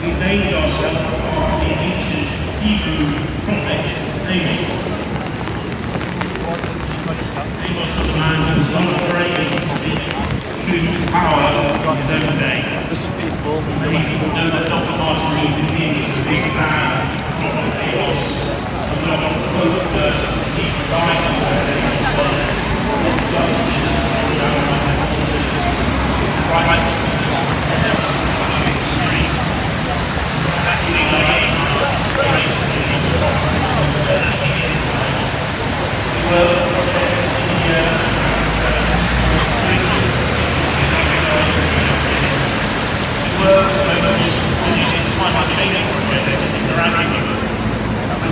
we named ourselves after the ancient Hebrew prophet Amos. Amos was a man who was not afraid to speak truth to power in his own day. Many people know that Dr. Martin Luther King is a big fan of Prophet Amos, and we often quote the verse of the Hebrew Bible where Amos says, "Justice righteousness and strength." Actually,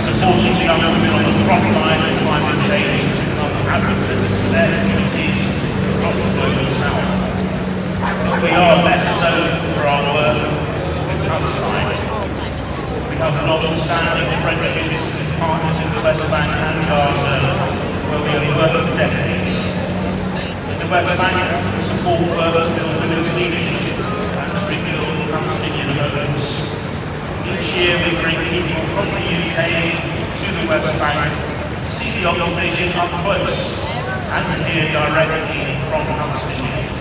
supporting young women on the front line of climate change and other advocates for their communities across the global south. But we are best known for our work in Palestine. We have long-standing friendships with partners in the West Bank and Gaza, where we have worked for decades. In the West Bank, we support work to build women's leadership and to rebuild Palestinian homes. Each year we bring people from the UK to the West Bank to see the occupation up close and to hear directly from Palestinians,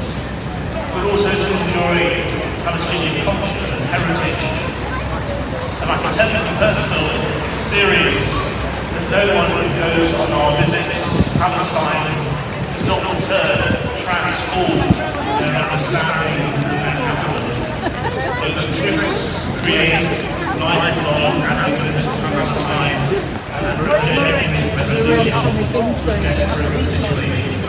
but also to enjoy Palestinian culture and heritage. And I can tell you from personal experience that no one who goes on our visits to Palestine is not returned transformed in their understanding and capital. Those trips create lifelong advocates of Palestine and projecting resolution of desperate situation.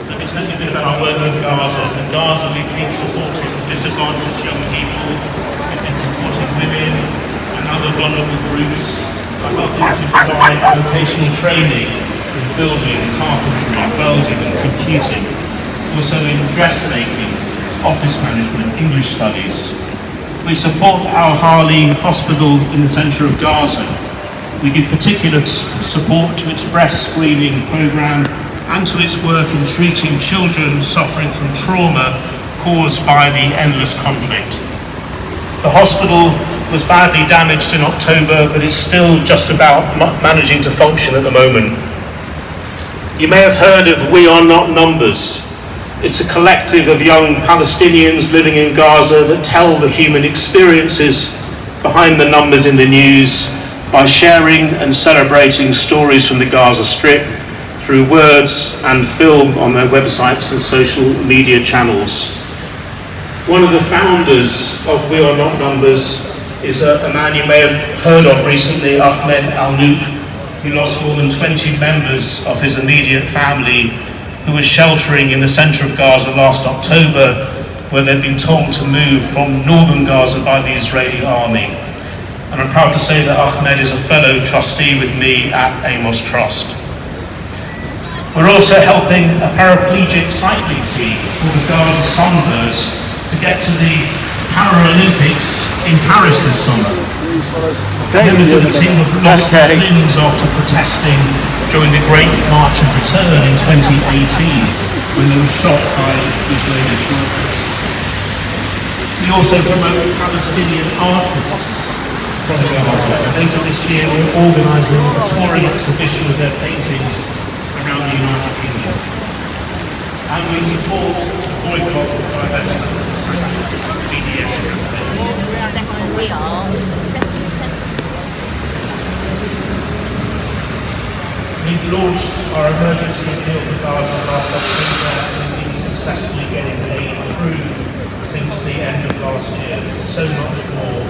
Let me tell you a bit about our work in Gaza. In Gaza we've been supporting disadvantaged young people, we've been supporting women and other vulnerable groups by helping to provide vocational training in building, carpentry, welding and computing, also in dressmaking, office management, English studies. We support Al-Hali Hospital in the centre of Gaza. We give particular support to its breast screening programme and to its work in treating children suffering from trauma caused by the endless conflict. The hospital was badly damaged in October, but is still just about managing to function at the moment. You may have heard of We Are Not Numbers. It's a collective of young Palestinians living in Gaza that tell the human experiences behind the numbers in the news by sharing and celebrating stories from the Gaza Strip through words and film on their websites and social media channels. One of the founders of We Are Not Numbers is a man you may have heard of recently, Ahmed Al-Nouk, who lost more than 20 members of his immediate family who was sheltering in the centre of Gaza last October, where they'd been told to move from northern Gaza by the Israeli army. And I'm proud to say that Ahmed is a fellow trustee with me at Amos Trust. We're also helping a paraplegic cycling team called the Gaza Sunbirds to get to the Paralympics in Paris this summer. Members of the team have lost their limbs after protesting during the Great March of Return in 2018, when they were shot by Israeli troops. We also promote Palestinian artists from Gaza. Later this year we're organising a touring exhibition of their paintings around the United Kingdom. And we support the boycott of divestment of BDS. The more successful we are, We've launched our emergency appeal for Gaza last October and been successfully getting aid through since the end of last year. So much more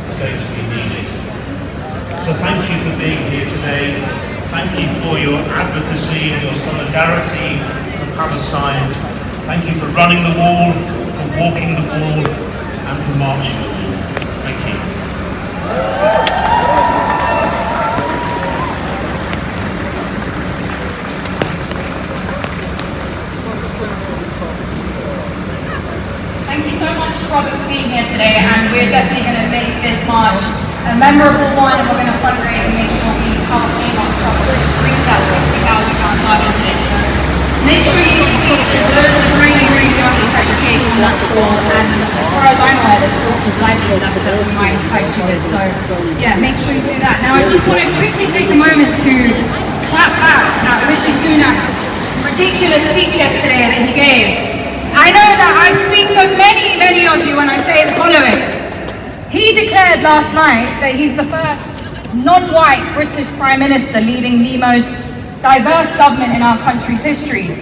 is going to be needed. So thank you for being here today. Thank you for your advocacy and your solidarity for Palestine. Thank you for running the wall, for walking the wall, and for marching the wall. Thank you. Thank you so much to Robert for being here today, and we're definitely going to make this march a memorable one, and we're going to fundraise and make sure we help Amos Trust reach that £60,000 target today. Make sure you keep those really, really young and precious people on that school and that we might entice you with. So yeah, make sure you do that. Now I just want to quickly take a moment to clap back at Rishi Sunak's ridiculous speech yesterday that he gave. I know that I speak for many of you when I say the following. He declared last night that he's the first non-white British Prime Minister leading the most diverse government in our country's history.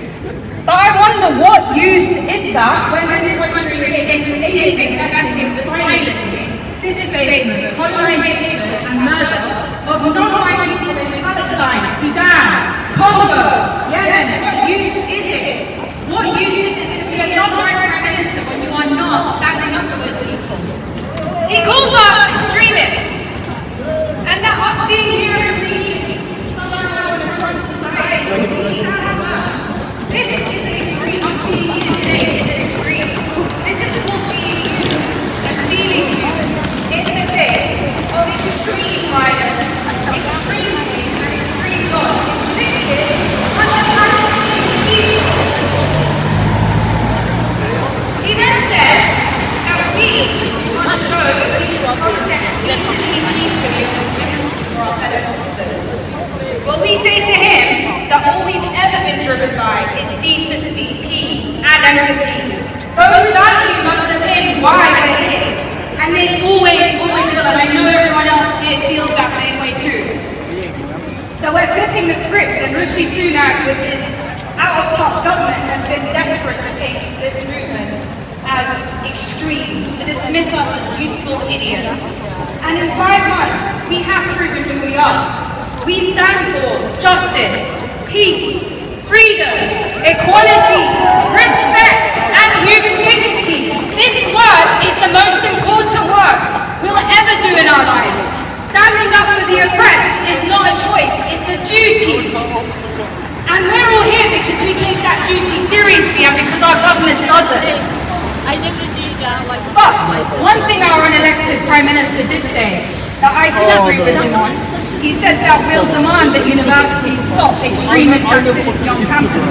But I wonder what use is that when this country is anything negative for silencing, displacement, colonization and murder of non-white people in Palestine, Sudan, Congo, Yemen. What use is it? What use is it to be a non-white Prime Minister when you are not standing up for those people? He calls us extremists, and that us being here in Leeds, somehow in a front society, this is an extreme. Us being here today is an extreme. This is what being you and feeling you in the face of extreme violence, extreme pain, and extreme loss. This is what the Palestinian people. He then says that we must show that we protest peacefully for our fellow citizens. Well, we say to him that all we've ever been driven by is decency, peace, and empathy. Those values underpin why we're here, and they always will, and I know everyone else here feels that same way too. So we're flipping the script, and Rishi Sunak, with his out-of-touch government, has been desperate to paint this movement as extreme, to dismiss us as useful idiots. And in 5 months, we have proven who we are. We stand for justice, peace, freedom, equality, respect, and human dignity. This work is the most important work we'll ever do in our lives. Standing up for the oppressed is not a choice, it's a duty. And we're all here because we take that duty seriously and because our government doesn't. But one thing our unelected Prime Minister did say that I do agree with him on, he said that we'll demand that universities stop extremist activity on campus.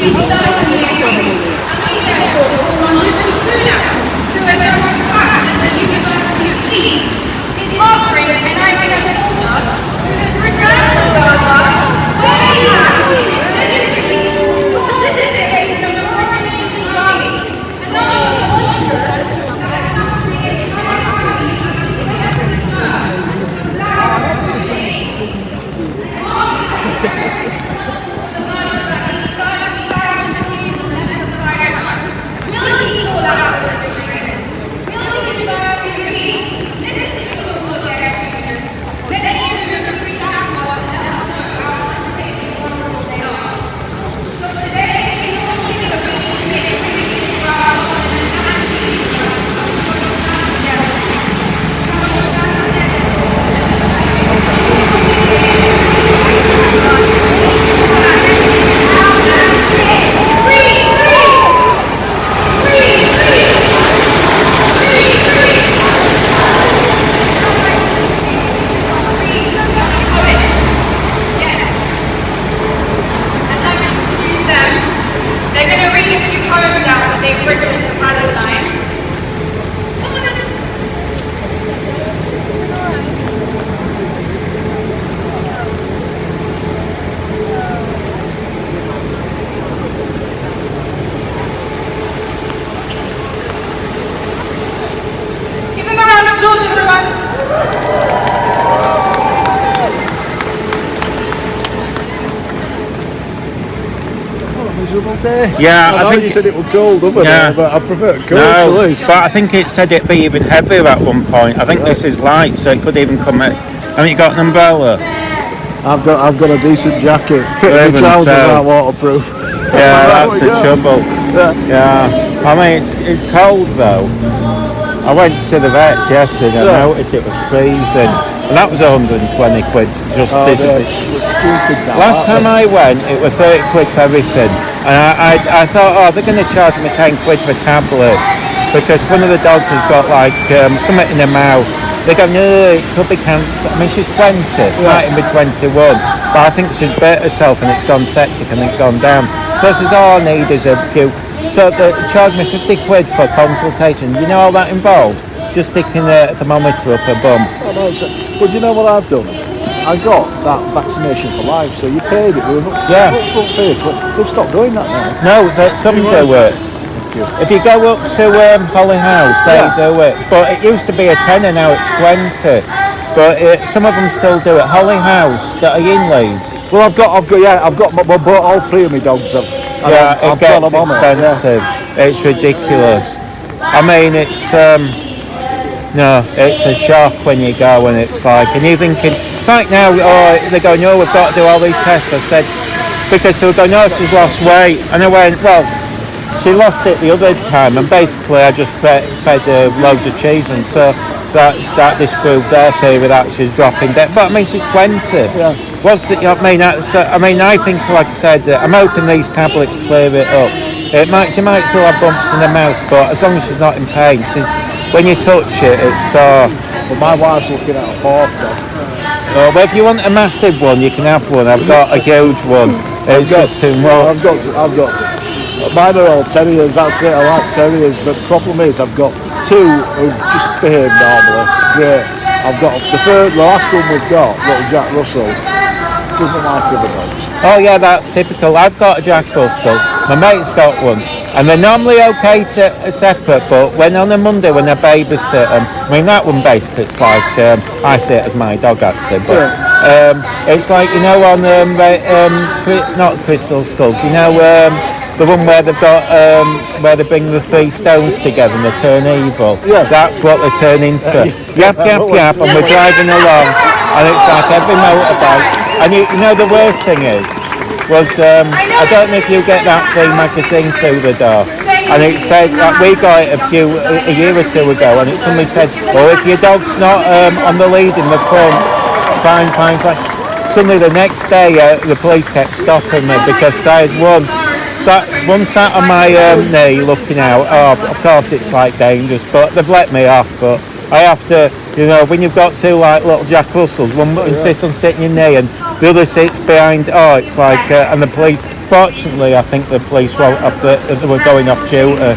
We certainly agree. And we therefore call on Rishi Sunak to address the fact that the University of Leeds is harboring an IPF soldier who has returned from Gaza, where he has been physically participating in the coronation army. And not only officers that have created Yeah, I think you said it was cold over there, but I prefer it cold to this. But I think it said it'd be even heavier at one point. I think this is light, so it could even come at. Haven't you got an umbrella? I've got a decent jacket. My trousers aren't waterproof. Yeah, that's the trouble. Yeah. I mean, it's cold though. I went to the vets yesterday and I noticed it was freezing. And that was 120 quid, just disappeared. It was stupid that. Last time I went, it was 30 quid for everything. And I thought, oh, they're going to charge me 10 quid for tablets. Because one of the dogs has got like something in her mouth. They go, no, it could be cancer. I mean, she's 20, might even be 21. But I think she's bit herself and it's gone septic and it's gone down. So I says, all I need is a few. So they charged me 50 quid for a consultation. You know all that involved? just sticking a thermometer up her bum. Oh, no, but do you know what I've done? I got that vaccination for life, so you paid it with an upfront fee. They've stopped doing that now. No, but some do it. If you go up to Holly House, they do it. But it used to be a tenner, now it's 20. But some of them still do it. Holly House, that are in Leeds. Well, I've got, I bought all 3 of my dogs. I've it gets got them on it. expensive. It's ridiculous. I mean, it's it's a shock when you go and it's like, and you're thinking, it's like now, they're going, we've got to do all these tests. I said, because they were going, she's lost weight. And I went, well, she lost it the other time, and basically I just fed her loads of cheese, and so that disproved their theory that she's dropping dead. But I mean, she's 20. Yeah. What's it? I mean, I think, like I said, I'm hoping these tablets clear it up. She might still have bumps in her mouth, but as long as she's not in pain, when you touch it, it's sore. But my wife's looking at a 4th dog. Well, if you want a massive one, you can have one. I've got a huge one. It's just too much. I've got. Mine are all terriers. That's it. I like terriers, but the problem is I've got 2 who just behave normally. Great. I've got the last one we've got, little Jack Russell, doesn't like other dogs. Oh yeah, that's typical. I've got a Jack Russell. My mate's got one, and they're normally okay to separate. But when on a Monday when I babysit them, I mean that one basically it's like I see it as my dog actually, but it's like on not Crystal Skulls. The one where they've got where they bring the 3 stones together and they turn evil. Yeah. That's what they turn into. Yap, yap, yap, and we're driving along, and it's like every motorbike. And the worst thing was I don't know if you get that free magazine through the door, and it said that we got it a year or 2 ago, and it suddenly said, if your dog's not on the lead in the front, fine. Suddenly the next day the police kept stopping me because I had one sat on my knee looking out. Of course it's like dangerous, but they've let me off. But I have to, when you've got 2 like little Jack Russells, one insists on sitting your knee and the other sits behind. It's like, and the police. Fortunately, I think the police wrote off they were going off duty,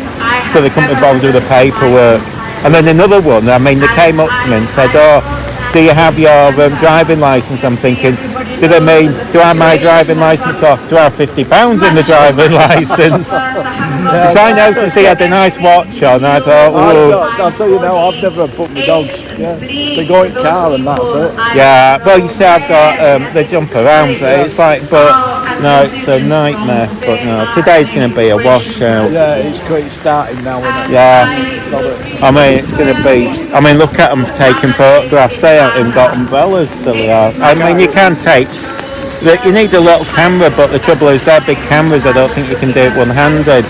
so they couldn't be bothered with the paperwork. And then another one. I mean, they came up to me and said, do you have your driving licence? I'm thinking, do they mean, do I have my driving licence or do I have £50 in the driving licence? Because I noticed he had a nice watch on. I thought, I'll tell you now, I've never put my dogs. Yeah. They go in car and that's it. Yeah, well, you see, I've got, they jump around, but it's like, no, it's a nightmare. But no, today's going to be a washout. Yeah, it's starting now, isn't it? Yeah. I mean, it's going to be, look at them taking photographs. They haven't even got umbrellas, silly arse. I mean, you can take, you need a little camera, but the trouble is they're big cameras. I don't think you can do it one-handed.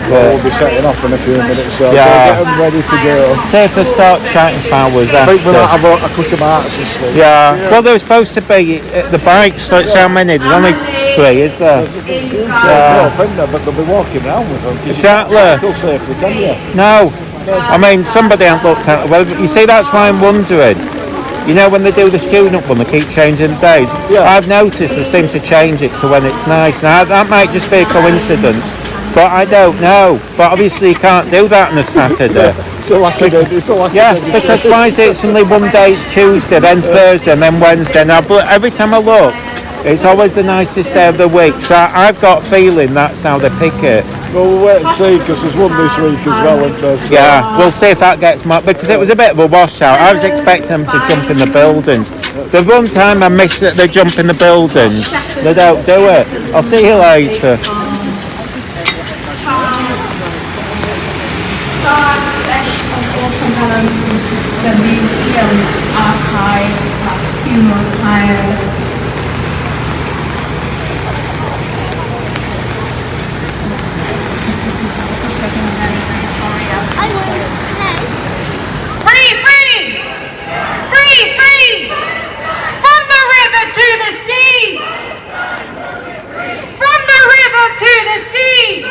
We'll be setting off in a few minutes, so get them ready to go. See if they start chatting for hours after. I think we might have a quicker march this week. Yeah, well, there was supposed to be the bikes, so how many? There's only 3, is there? There's a few but they'll be walking around with them. Exactly. You can't cycle safely, can you? No. I mean, somebody hasn't looked at it. Well, you see, that's why I'm wondering. When they do the student one, they keep changing the days. Yeah. I've noticed they seem to change it to when it's nice. Now, that might just be a coincidence. But I don't know. But obviously you can't do that on a Saturday. Because why is it suddenly one day it's Tuesday, then Thursday, and then Wednesday? And every time I look, it's always the nicest day of the week. So I've got a feeling that's how they pick it. Well, we'll wait and see, because there's one this week as well, isn't there? So. Yeah, we'll see if that gets more, because it was a bit of a washout. I was expecting them to jump in the buildings. The one time I missed that they jump in the buildings, they don't do it. I'll see you later. The museum archive, funeral pyre. Free, free! Free, free! From the river to the sea! From the river to the sea!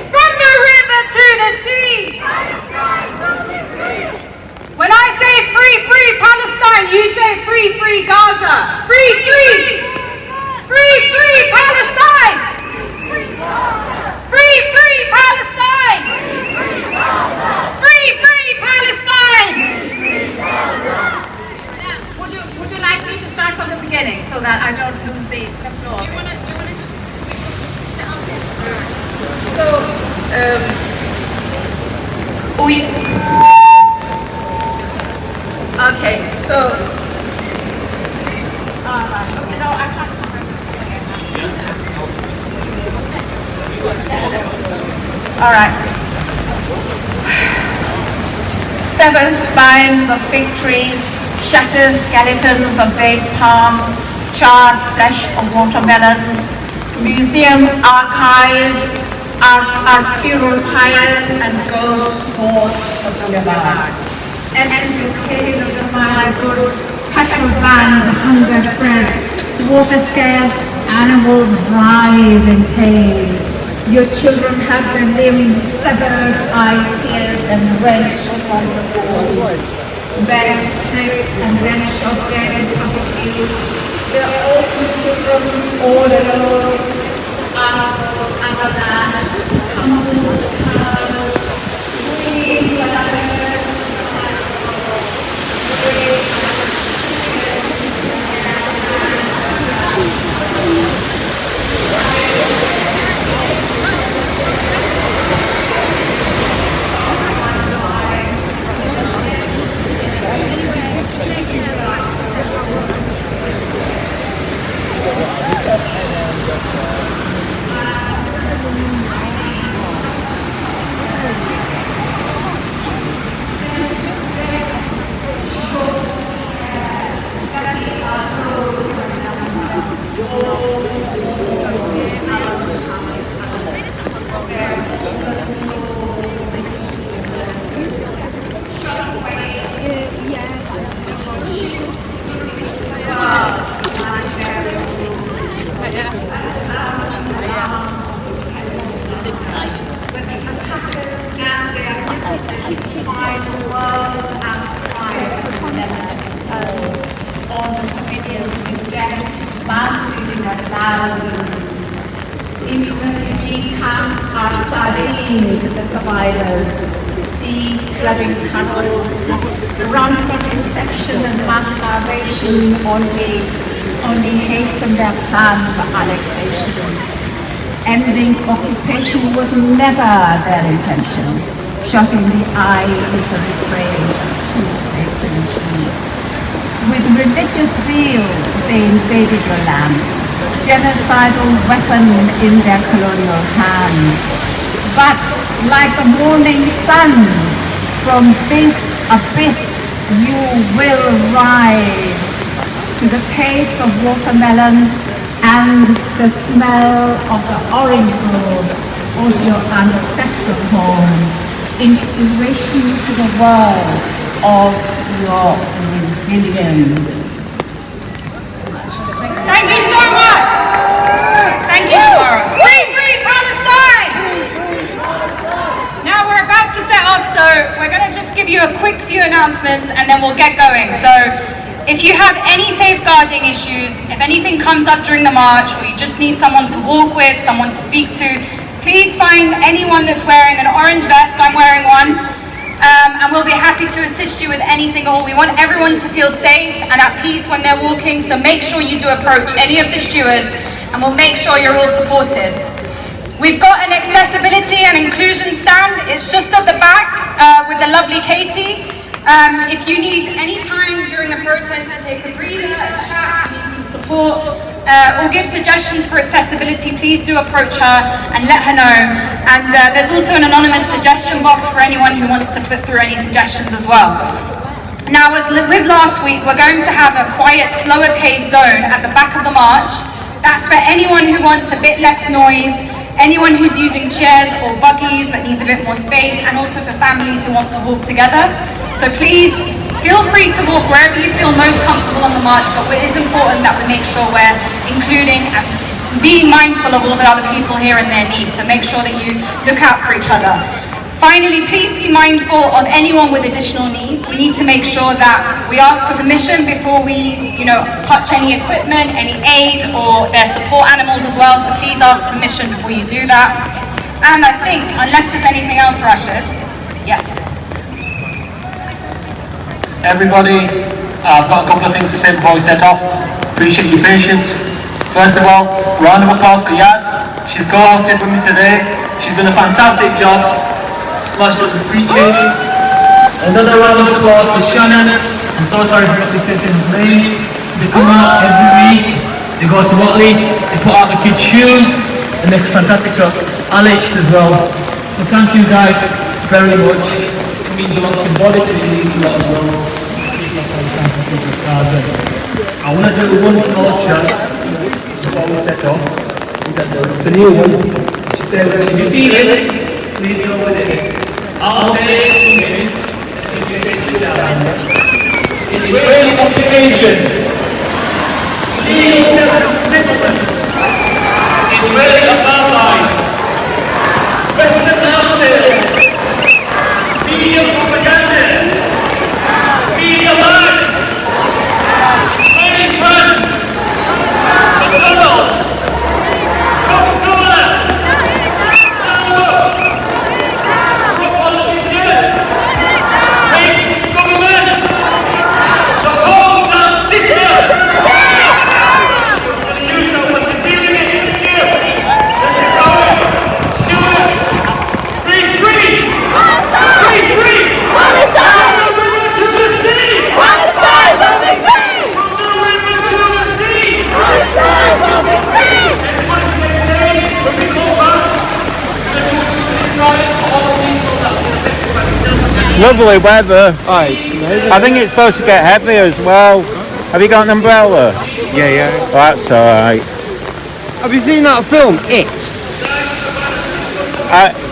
From the river to the sea! When I say free, free Palestine, you say free, free beginning so that I don't lose the floor. Do you want to just sit up here? So, okay, so, okay, no, I can't come All right. Sever spines of fig trees, shatter skeletons of date palms, charred flesh of watermelons, museum archives, our funeral pyres and ghost boards of the river. Empty cave of the mile goods, petrol van, hunger spreads, water scarce, animals writhe in pain. Your children have their limbs severed, eyes pierced and wrenched from the wall. Bags stripped and wrenched of dead and public view. Their orphan children all alone, avalanche, tumbled sound, scream In refugee camps are sardines the survivors, sea flooding tunnels, run from infection and mass starvation only hasten their plan for annexation. Ending occupation was never their intention, shutting the eye is the refrain of two-state solution. With religious zeal, they invaded your land, genocidal weapon in their colonial hands. But like the morning sun, from this abyss you will rise to the taste of watermelons and the smell of the orange grove of your ancestral home, inspiration to the world of your resilience. Thank you so much. Thank you, Laura. Free Palestine! Now we're about to set off, so we're going to just give you a quick few announcements and then we'll get going. So if you have any safeguarding issues, if anything comes up during the march, or you just need someone to walk with, someone to speak to, please find anyone that's wearing an orange vest. I'm wearing one. And we'll be happy to assist you with anything at all. We want everyone to feel safe and at peace when they're walking, so make sure you do approach any of the stewards and we'll make sure you're all supported. We've got an accessibility and inclusion stand. It's just at the back with the lovely Katie. If you need any time during the protest to take a breather, a chat, you need some support, or give suggestions for accessibility, please do approach her and let her know. And there's also an anonymous suggestion box for anyone who wants to put through any suggestions as well. Now, as with last week, we're going to have a quiet, slower pace zone at the back of the march. That's for anyone who wants a bit less noise, anyone who's using chairs or buggies that needs a bit more space, and also for families who want to walk together. So please, feel free to walk wherever you feel most comfortable on the march, but it is important that we make sure we're including and being mindful of all the other people here and their needs, so make sure that you look out for each other. Finally, please be mindful of anyone with additional needs. We need to make sure that we ask for permission before we, touch any equipment, any aid, or their support animals as well, so please ask permission before you do that. And I think, unless there's anything else, Rashid, yeah. Everybody, I've got a couple of things to say before we set off. Appreciate your patience. First of all, round of applause for Yaz. She's co-hosted with me today. She's done a fantastic job. Smashed up the speeches. Another round of applause for Shannon. I'm so sorry for not taking the plane. They come out every week. They go to Watley. They put out the kids' shoes. And they're fantastic job. Alex as well. So thank you guys very much. It means a lot symbolically. It means a lot as well. I want to do one small chat before we set off. It's a new one. Just stay with it. If you feel it, please go with it. I'll say it in a minute. Please say it down. Israeli occupation. Legal settlements. Israeli apartheid. Western houses. Media propaganda. Media lies. Training funds. McDonald's. Coca-Cola. Starbucks. The politicians. Racist government. The whole damn system. You know what's concealing it in you. This is going. Stewart. Free, free. Free, free. Palestine. From the river to the sea. Palestine will be free. From the river to the sea. Palestine will be free. Everybody stay safe. When we go back, we're going to do Israel for all the people that will affect themselves. Lovely weather. Aye, I think it's supposed to get heavier as well. Have you got an umbrella? Yeah. Oh, that's alright. Have you seen that film, It?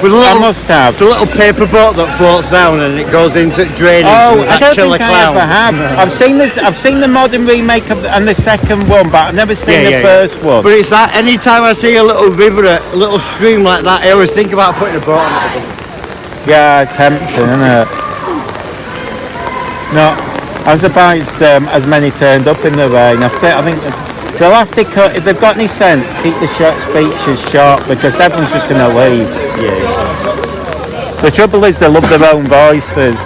With a I little, must have. the little paper boat that floats down and it goes into drainage. Oh, with I that don't killer think I clown. ever have. I've seen this. I've seen the modern remake of and the second one, but I've never seen the first one. But it's that any time I see a little river, a little stream like that, I always think about putting a boat on it. Yeah, it's tempting, isn't it? No, I'm surprised as many turned up in the rain. I think they'll have to cut, if they've got any sense, keep the short speeches short because everyone's just going to leave. Yeah. The trouble is they love their own voices.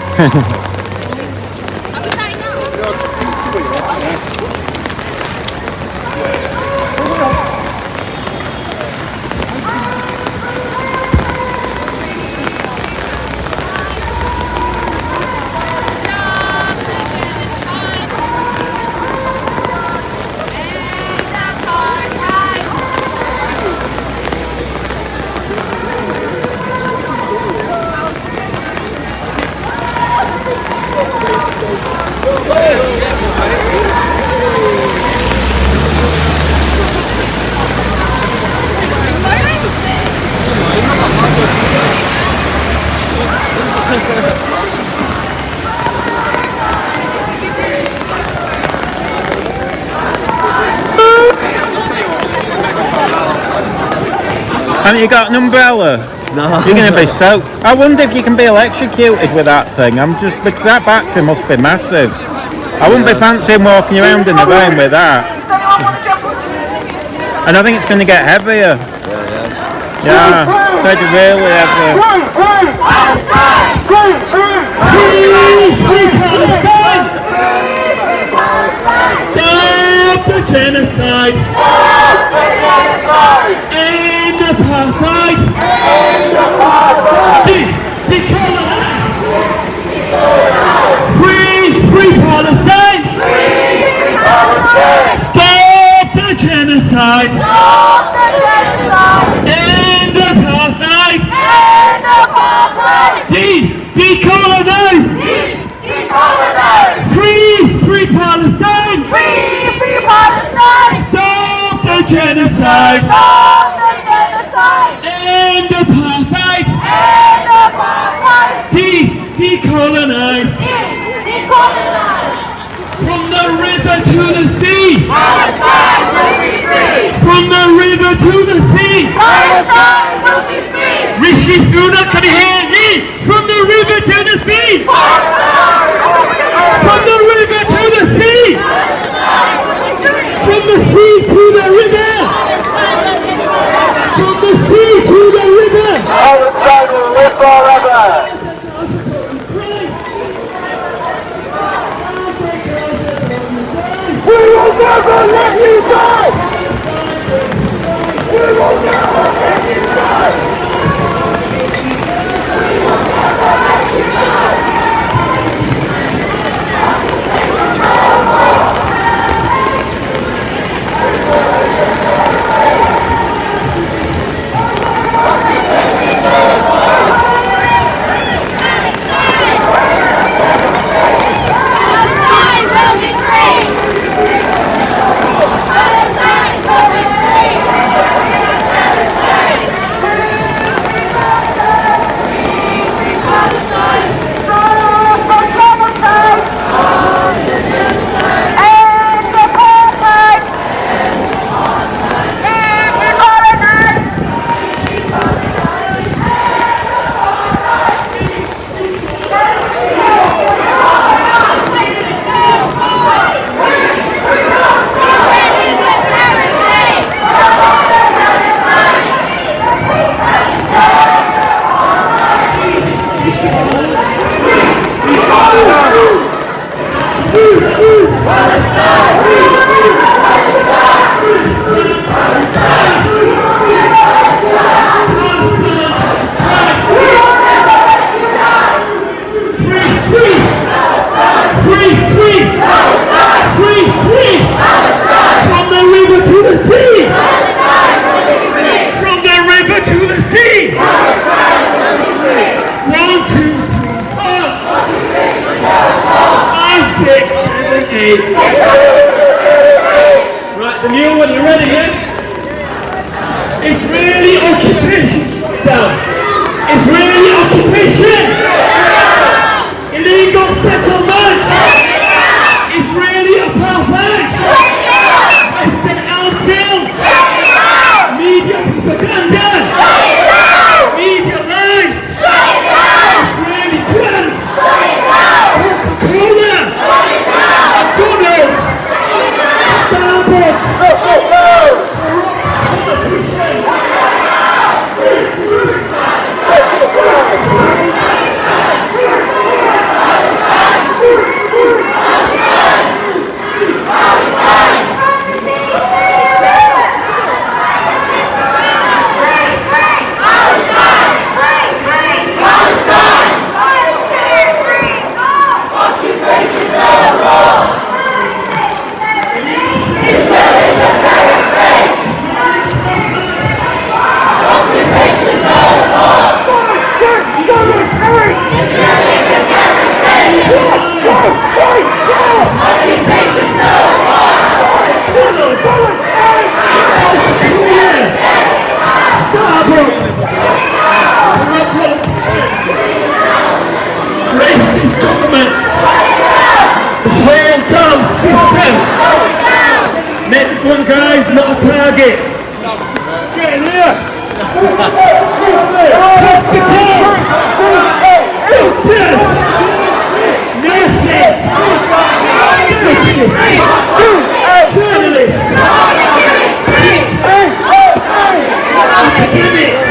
Haven't you got an umbrella? No. You're going to be soaked. I wonder if you can be electrocuted with that thing. Because that battery must be massive. I wouldn't be fancying walking around in the rain with that. And I think it's going to get heavier. Yeah, so it's really heavy. Stop the genocide! Stop the genocide! End apartheid! End apartheid! Decolonize! Free Palestine! Free Palestine! Stop the genocide! Stop the genocide! End apartheid! End apartheid! Decolonize! Decolonize! Free Palestine! Free Palestine! Stop the genocide! Stop the genocide! End apartheid! End apartheid! Decolonize! Decolonize! From the river to the sea! Palestine will be free! From the river to the sea! Palestine will be free! Rishi Sunak, can you hear me? From the river to the sea! Palestine will be free! From the river to the sea! Palestine will be free! From the sea to the river! Palestine will be free! From the sea to the river! Palestine will live forever! We will never let you ready, yeah? It's really occupation. Down. It's really occupation. Illegal settlements. It's really apartheid. Western outfields. Media propaganda. Media lies. It's really plans. Coca-Cola. McDonald's. Starbucks. Politicians. Racist governments, the whole damn system. Next one, guys, not a target. Get in here. Hospitals, doctors, nurses, journalists, academics,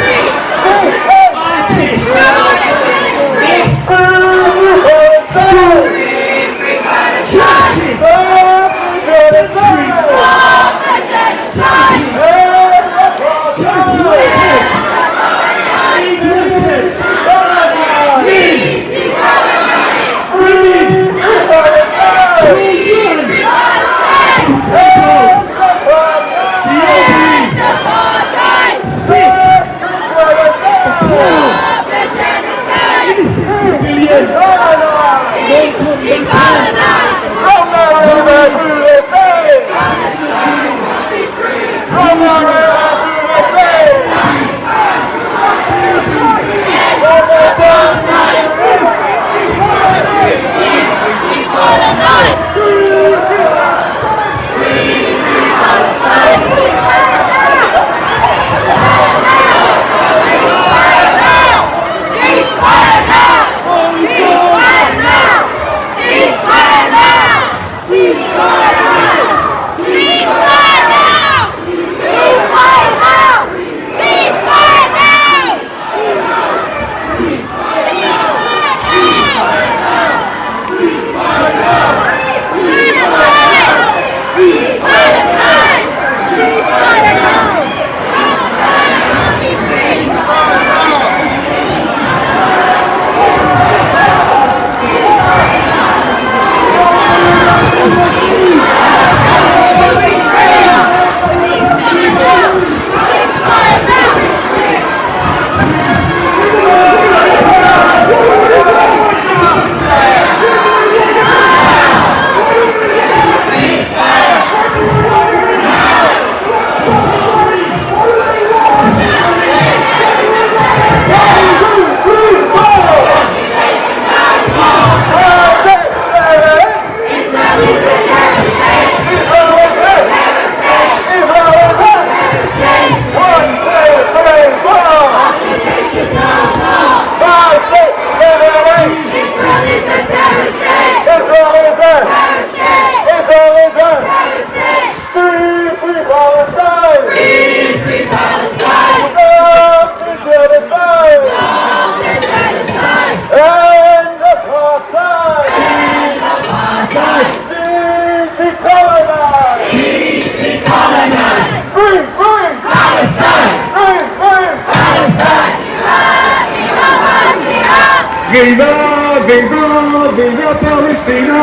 Viva, viva, viva Palestina!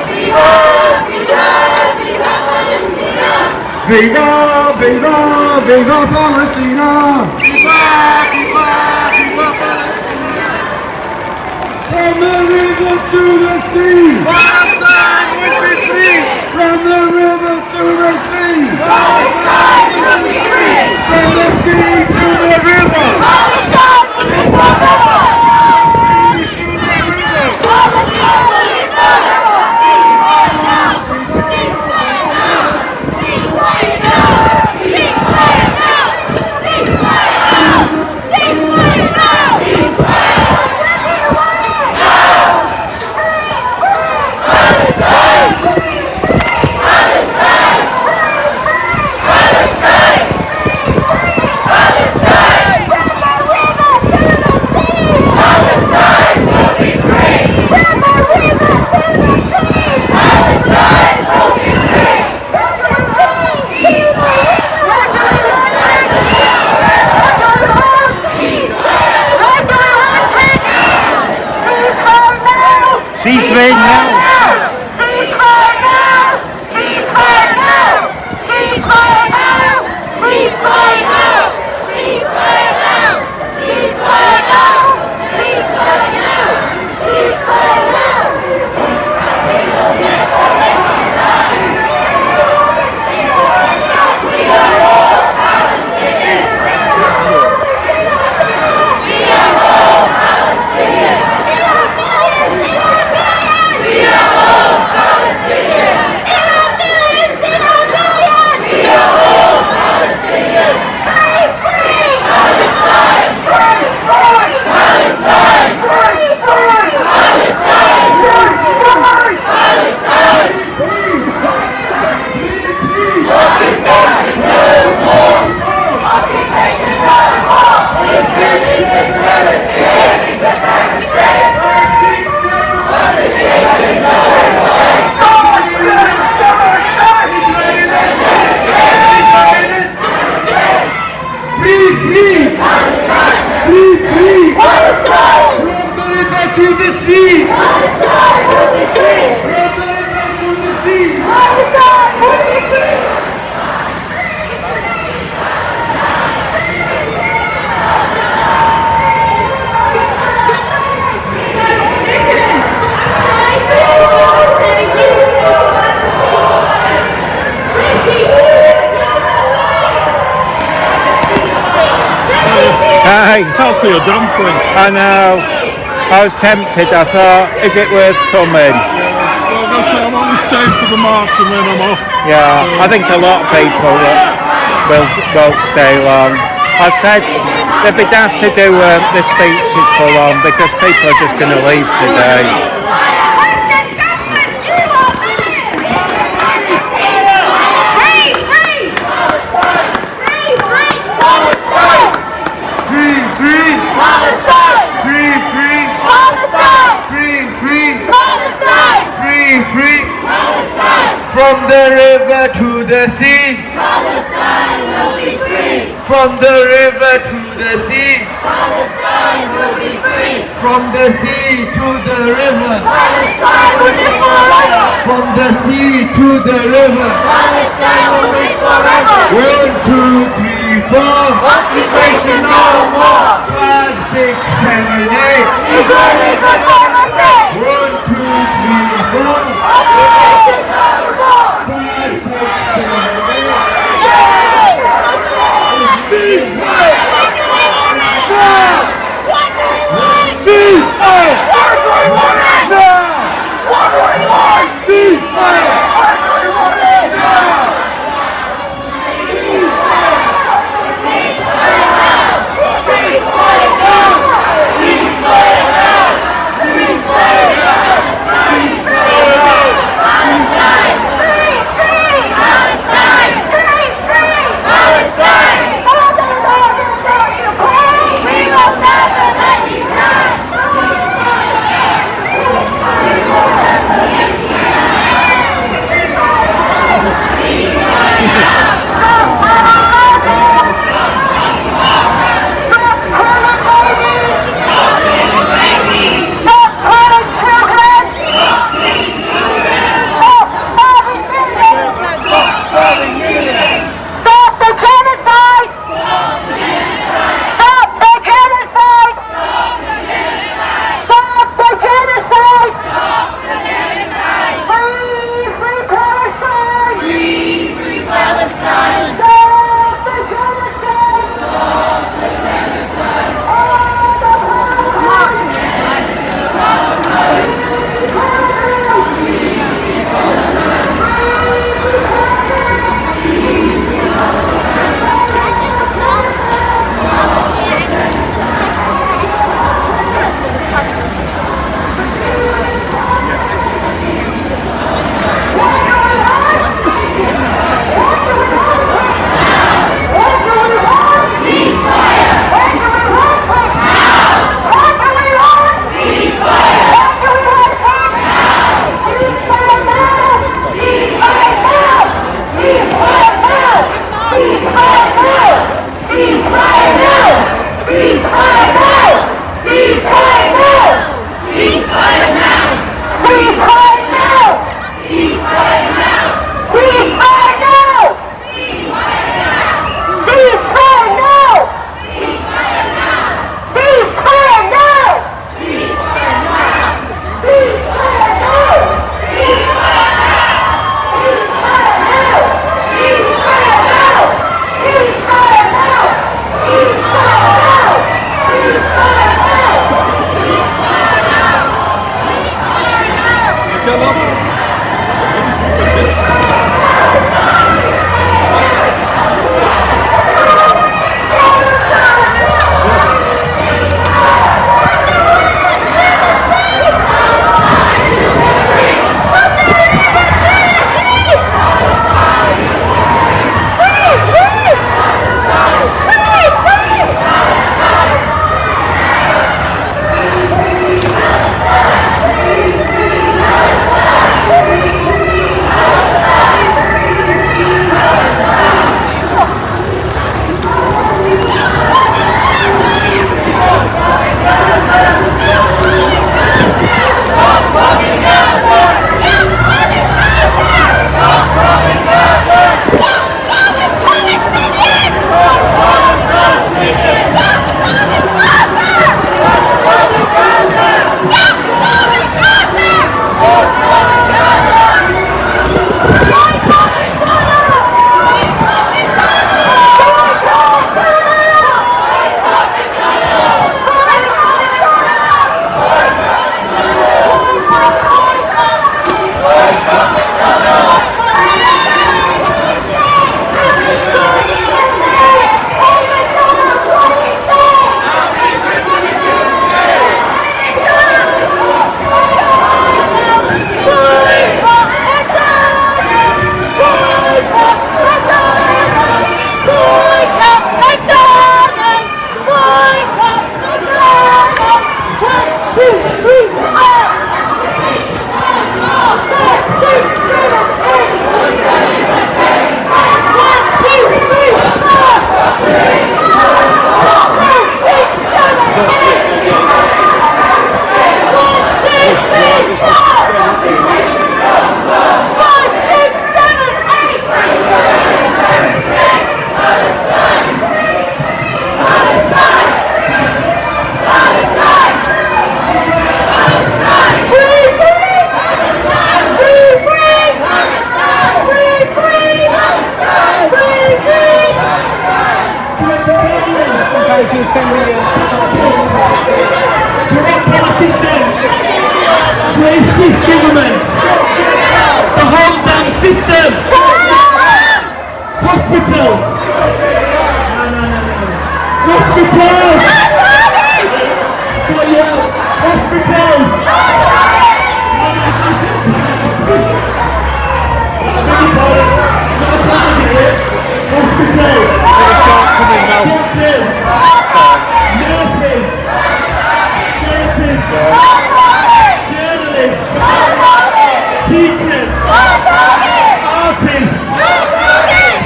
Viva, viva, viva Palestina! Viva, viva, viva Palestina! Viva, viva, viva Palestina! From the river to the sea. Palestine will be free. From the river to the sea. Palestine will be free. From the sea to the river. Palestine will live forever. Palestine will live forever. Ceasefire now. Ceasefire now. Ceasefire now. Ceasefire now. Ceasefire now. Ceasefire now. Ceasefire now. Palestine. Palestine. Palestine. Palestine. Palestine will be free. Palestine will be free. Ceasefire now. Can't see a damn thing. I know. I was tempted. I thought, is it worth coming? Well, that's it. I'm on the stage for the march and then I'm off. Yeah, I think a lot of people won't stay long. I said they'd be daft to do the speeches for long because people are just going to leave today. From the river to the sea. Palestine will be free. From the river to the sea. Palestine will be free. From the sea to the river. Palestine will live forever. From the sea to the river. Palestine will live forever. 1, 2, 3, 4. Occupation no more. 5, 6, 7, 8. Israelis are terrorists. 1, 2, 3, 4. Occupation no more. 5, 6, 7, 8. Ceasefire! What do we want right now? What do we want? Ceasefire! What do we want right now? What do we want? Ceasefire! What do we want right now? Ceasefire now! Ceasefire now! Ceasefire now! corrupt politicians, racist governments, the whole damn system, hospitals, hospitals, hospitals, hospitals, doctors, nurses, therapists, journalists, teachers, artists,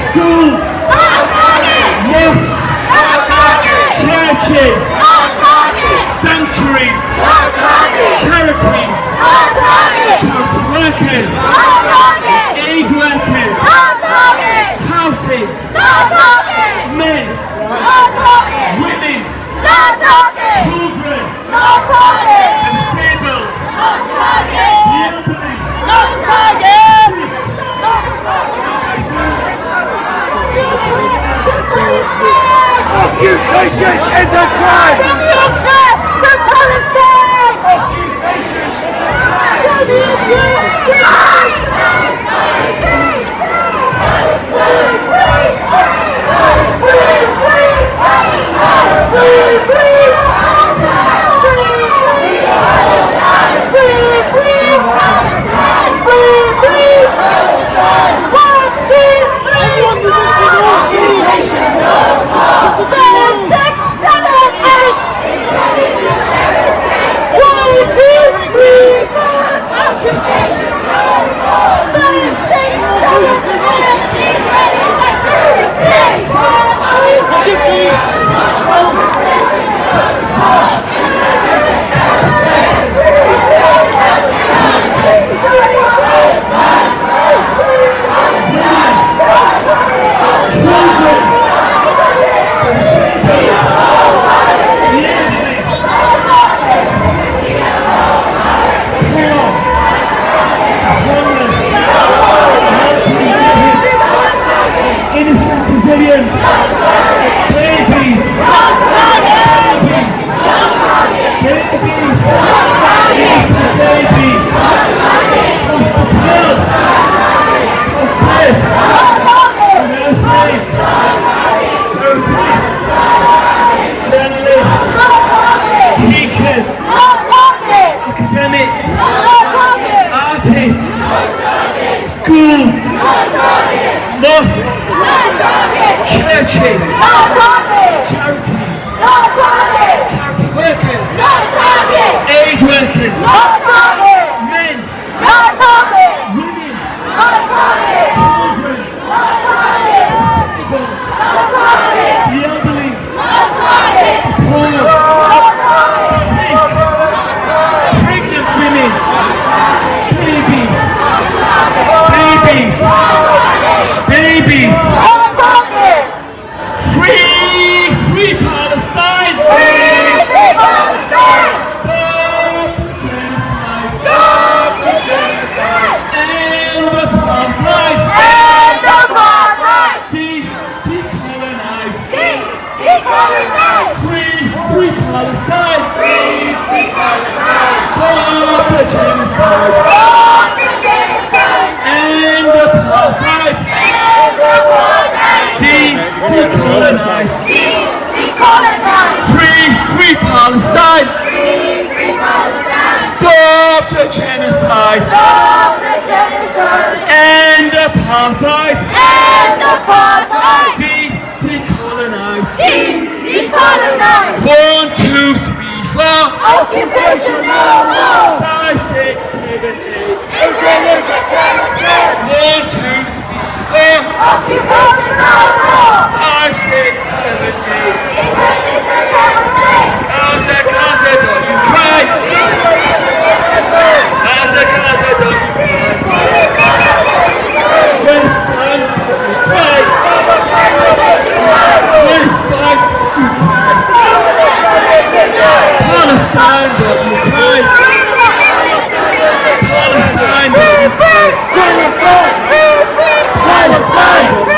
schools, mosques, churches, sanctuaries, charities, charity workers, aid workers, houses, men, women, children, the disabled, Occupation is a crime! From Yorkshire to Palestine! Occupation is a crime! innocent civilians, babies, teachers, academics, artists, schools, mosques, churches, charities, charity workers, aid workers, men, women, children, the elderly, poor, sick, pregnant women, babies, free Palestine, stop the genocide, end apartheid, decolonize, free Palestine, stop the genocide, end apartheid, decolonize, free Palestine, stop the genocide, end apartheid, decolonize, 1, 2, 3, 4, Occupation no more! 5, 6, 7, 8, Israel is a terrorist state! 1, 2, 3, 4, Occupation no more! 5, 6, 7, 8. Israel is a terrorist state! Gaza, don't you cry! Gaza, don't you cry! West Bank, don't you cry! West Bank, don't you cry! Palestine, don't you cry! Palestine, don't you cry! Palestine!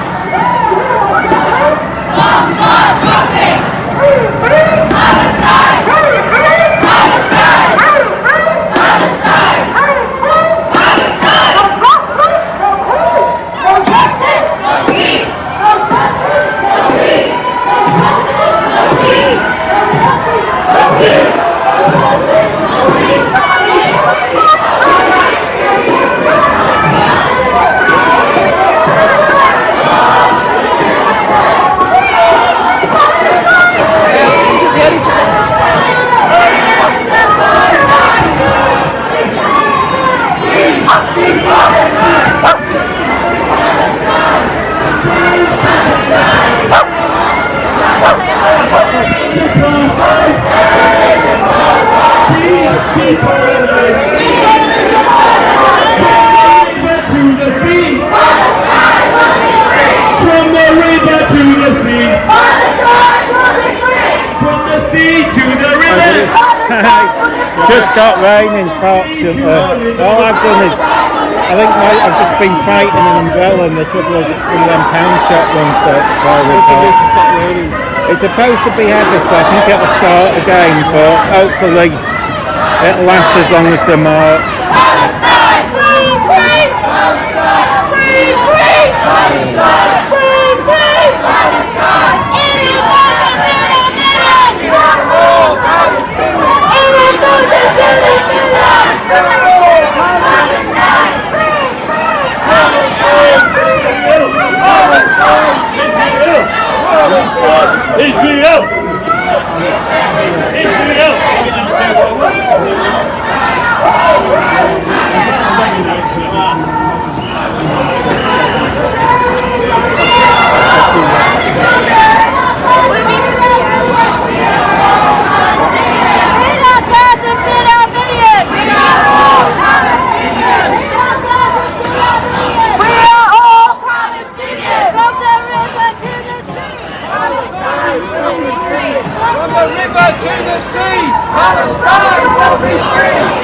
Just got raining, fortunately. All I've done is, I think I've just been fighting an umbrella, and the trouble is it's one of them pound shop ones that it's supposed to be heavy, so I think it'll start again, but hopefully it'll last as long as the march. Palestine! Free! Free! Palestine! Free! Free! Palestine! Free! Free! Palestine! Israel! Israel! Palestine will be free!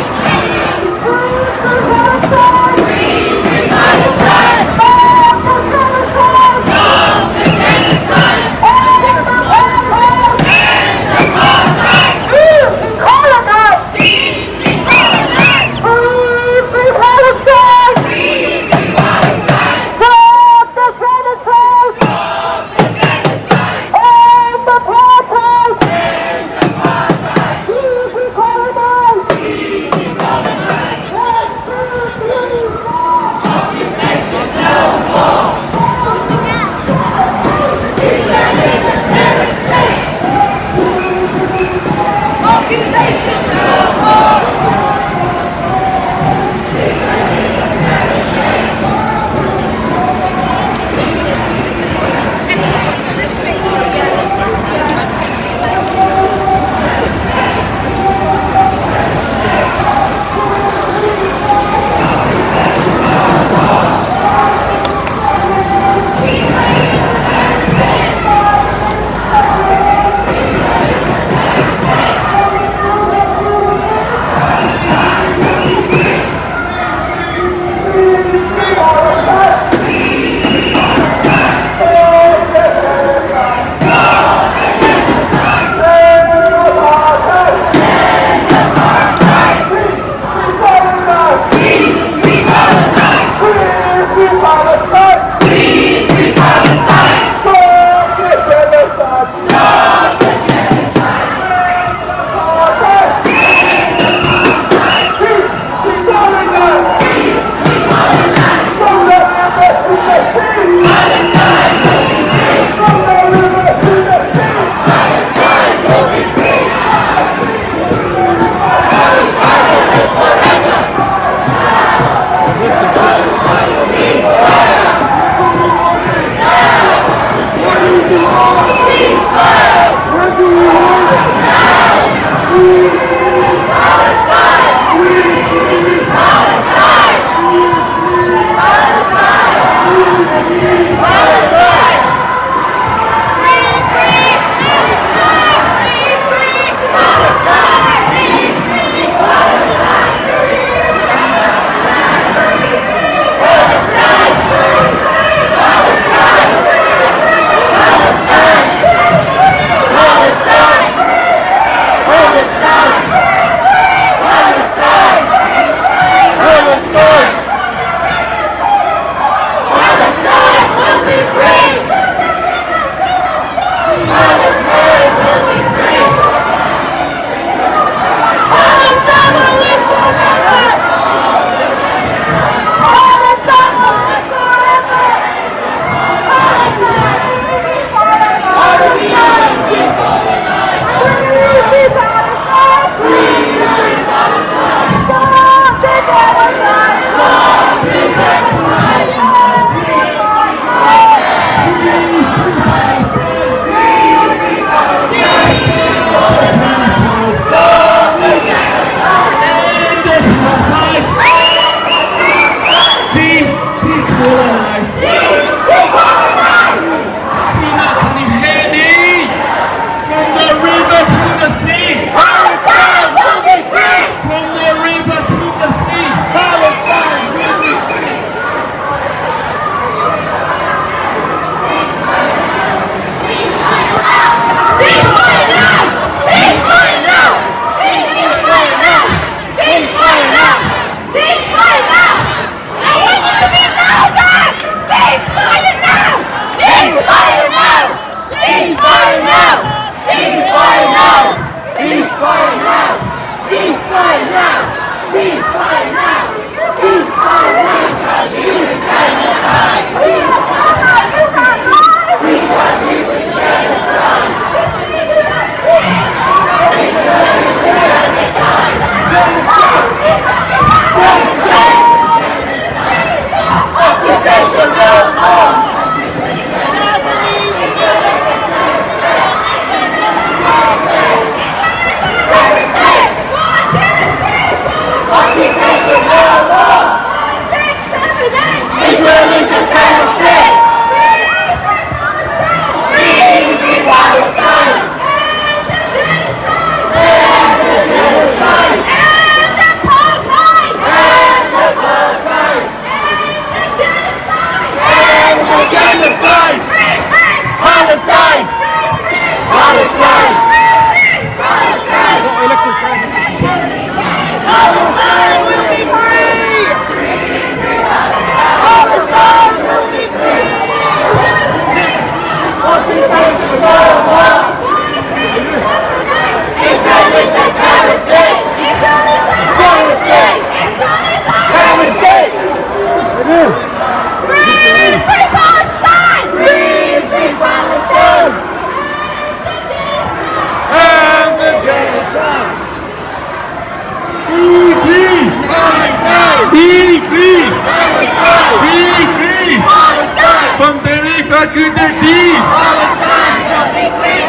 Palestine!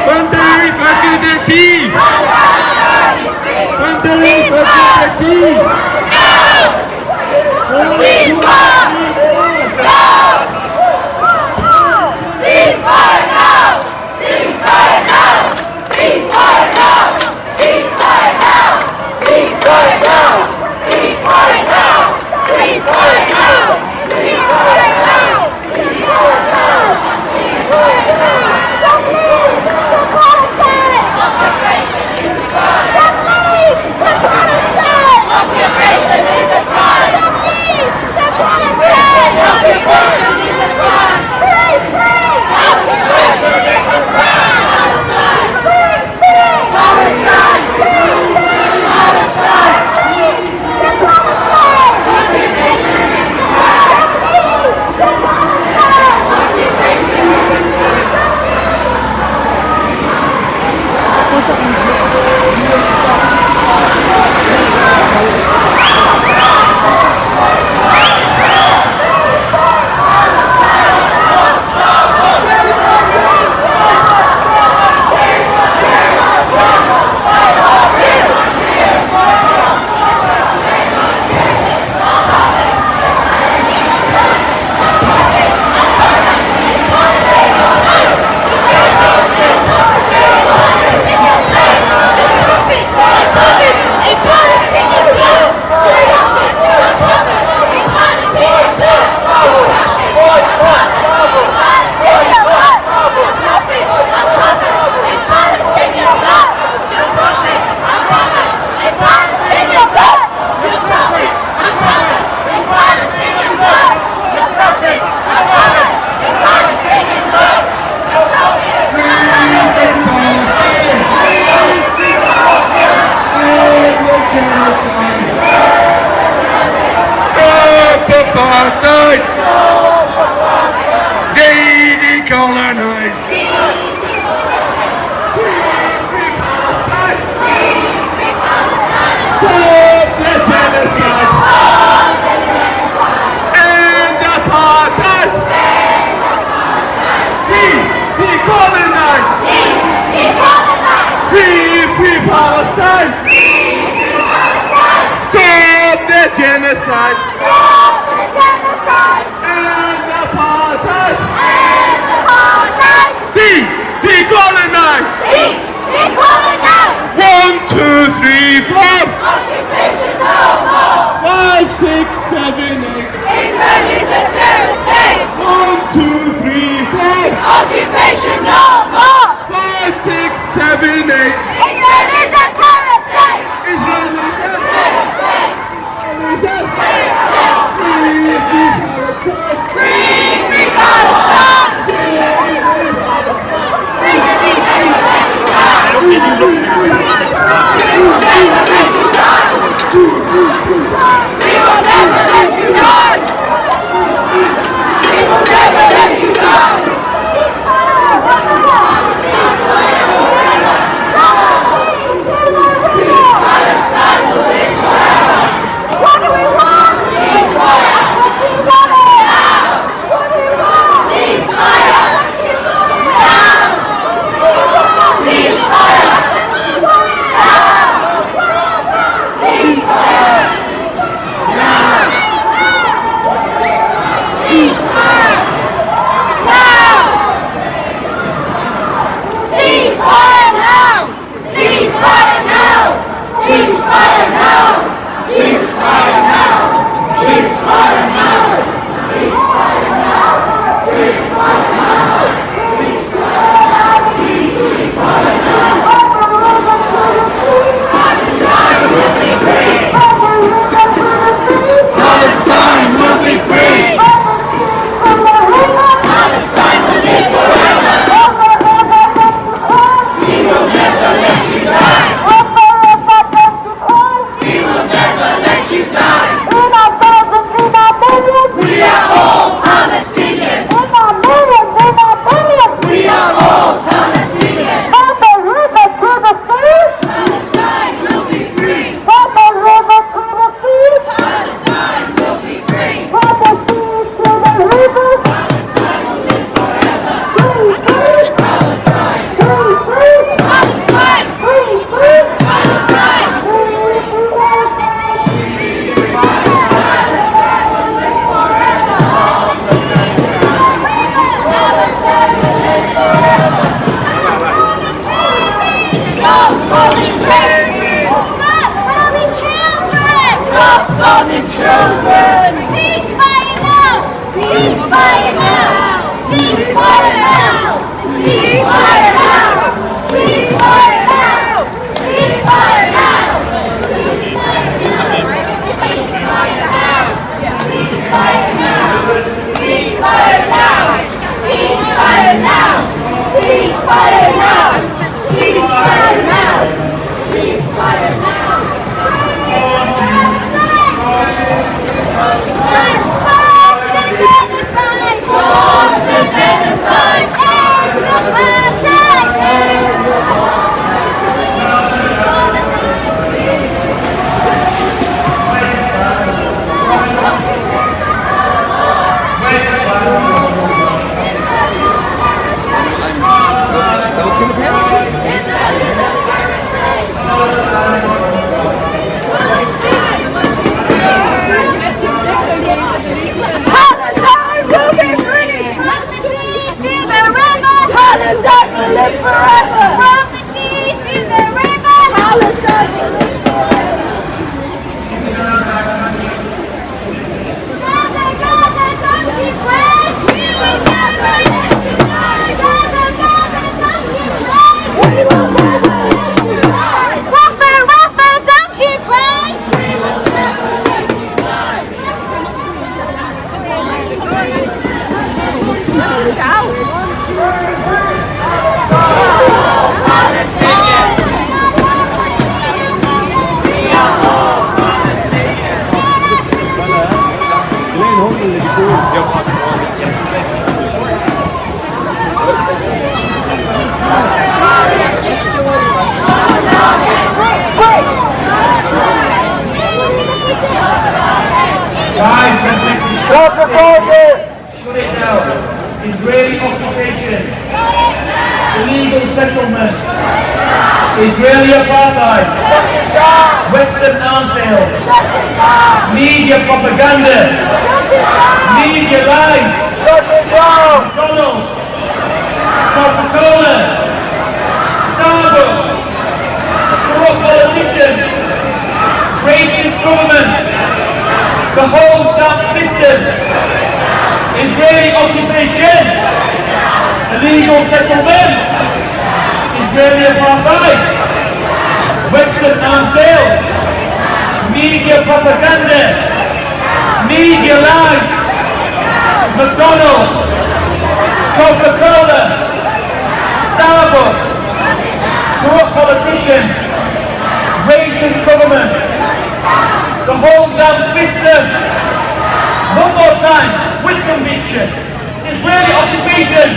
Bandere Bangladeshi! Bandere Bangladeshi! Ceasefire! Ceasefire now! Ceasefire now! Ceasefire now! Ceasefire now! Ceasefire now! Ceasefire now! Ceasefire now! Ceasefire now! Ceasefire now! Ceasefire now! Occupation is a crime! Occupation is a crime! Occupation is a crime! Occupation is a crime! Palestine! Palestine! Occupation is a crime! Occupation is a apartheid! Decolonize! Stop the genocide! End apartheid! Decolonize! Free Palestine! Stop the genocide! End apartheid! Decolonize! 1, 2, 3, 4! Occupation no more! 5, 6, 7, 8. Israel is a terrorist state! 1, 2, 3, 4. Occupation no more! 5, 6, 7, 8. Israel is a terrorist state! Israel is a Terrorist state! Free Palestine! We will never let you die! We will never let you die! We will never let you die! children. Ceasefire now! Ceasefire now! Ceasefire now! Ceasefire now! Ceasefire now! Ceasefire now! Ceasefire now! Ceasefire now! Ceasefire now! Ceasefire now! Ceasefire now! Ceasefire now! Stop the genocide! Stop the genocide! End the apartheid! Palestine will be free! From the sea to the river! Palestine will live forever! From the sea to the river! Palestine will live forever! Gaza, Gaza, don't you break! We will never let you die! Gaza, Gaza, don't you break! We will never let you die! Rafa, Rafa, don't you cry! We will never let you die! Shut it down. Israeli occupation, illegal settlements, Israeli apartheid, Western arms sales, media propaganda, media lies, McDonald's, Coca-Cola, Starbucks, corrupt politicians, racist governments, the whole damn system. Israeli occupation, illegal settlements, Israeli apartheid, Western arms sales, media propaganda, media lies, McDonald's, Coca-Cola, Starbucks, corrupt politicians, racist governments, the whole damn system. One more time, with conviction. Israeli occupation,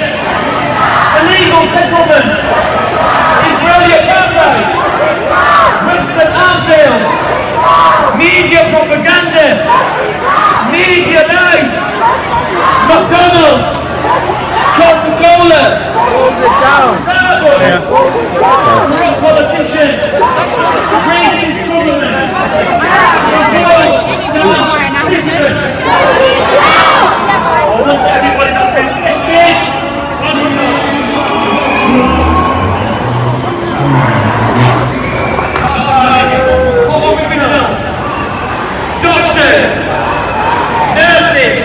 illegal settlements, Israeli apartheid, Western arms sales, media propaganda, media lies, McDonald's, Coca-Cola, Starbucks, corrupt politicians, racist governments, the whole damn system. Almost everybody has been engaged. All criminals, doctors, nurses,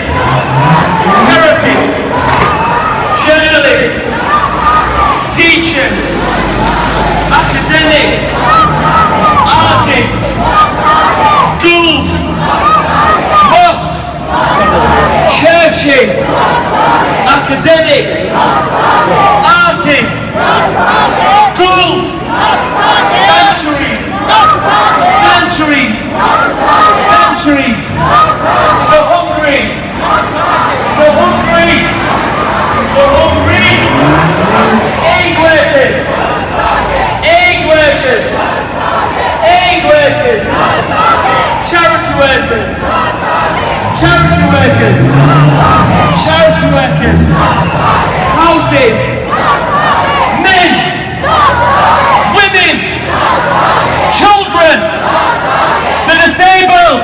therapists, journalists, teachers, academics, artists, schools, mosques, churches, academics, artists, schools, sanctuaries, the hungry, aid workers, charity workers, houses, men, women, children, the disabled,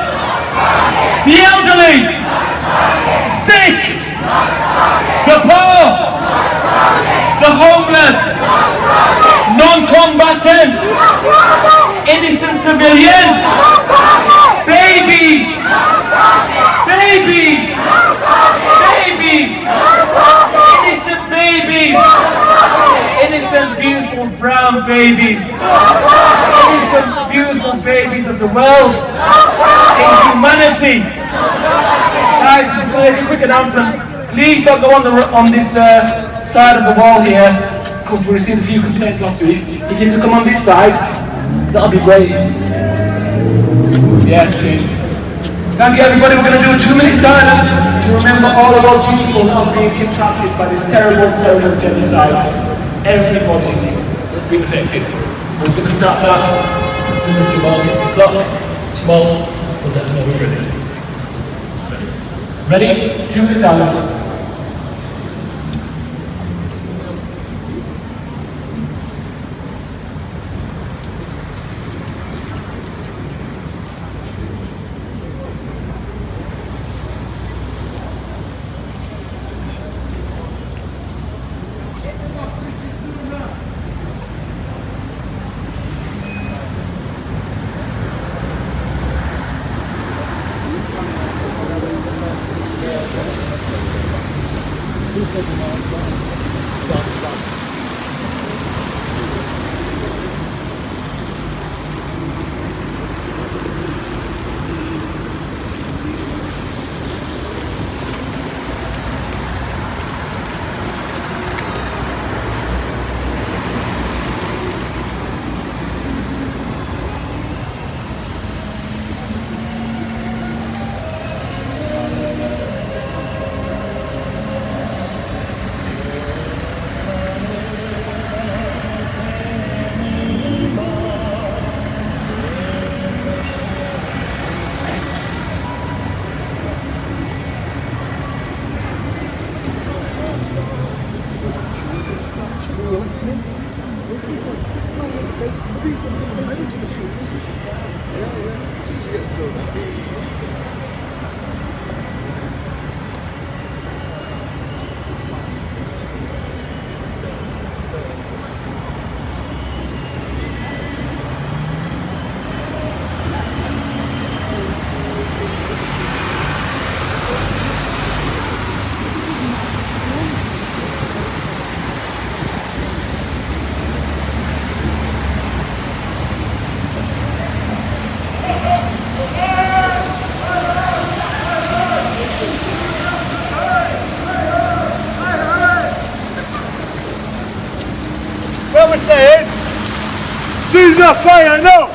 the elderly, sick, the poor, the homeless, non-combatants, innocent civilians, babies, innocent, beautiful brown babies. Innocent, beautiful babies of the world. In humanity. Guys, just going to make a quick announcement. Please don't go on this side of the wall here, because we received a few complaints last week. If you could come on this side, that'll be great. Yeah, cheers. Thank you everybody, we're going to do a 2-minute silence to remember all of those people that have been impacted by this terrible, terrible genocide. Everybody that's been affected. We're going to start that as soon as we all get to the clock. Tomorrow, we'll let them know we're ready. Ready? 2-minute silence. What we're saying, choose not fire, no!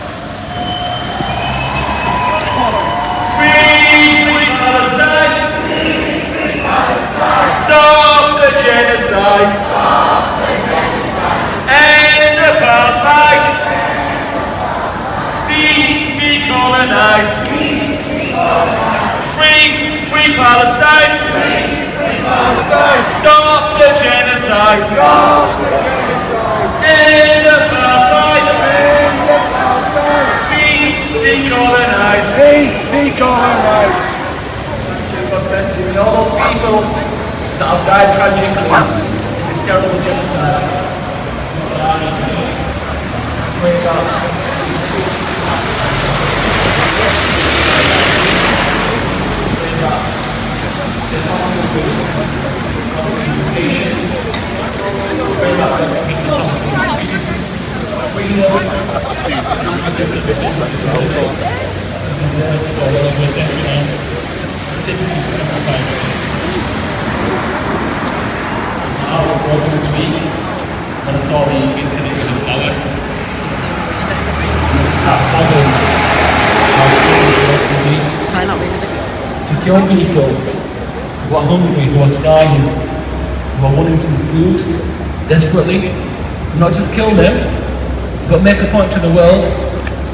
Free Palestine! Stop the genocide! End apartheid! Decolonize! Free Palestine! Stop the genocide! End apartheid! Decolonize! Decolonize! God bless you, and all those people that have died tragically in this terrible genocide. Pray God. Patience. Pray God that we can peace, freedom, I was broken this week when I saw the incident with the flower. To kill people who are hungry, who are starving, who are wanting some food desperately, not just kill them, but make a point to the world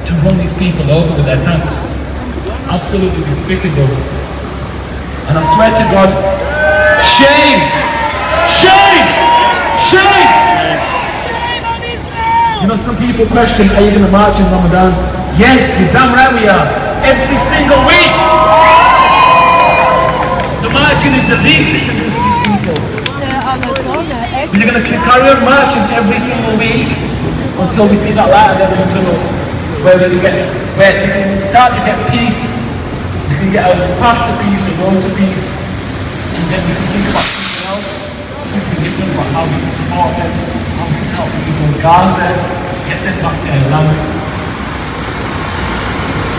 to run these people over with their tanks. Absolutely despicable. And I swear to God, shame! Shame! Shame! You know, some people question, are you going to march in Ramadan? Yes, you're damn right we are. Every single week! The marching is the least we can do for these people. You're going to carry on marching every single week until we see that light at the end of the tunnel, where we can start to get peace, we can get a path to peace, a road to peace, and then we can think about something else, something different about how we can support them, how we can help stop the people in Gaza, get them back their land.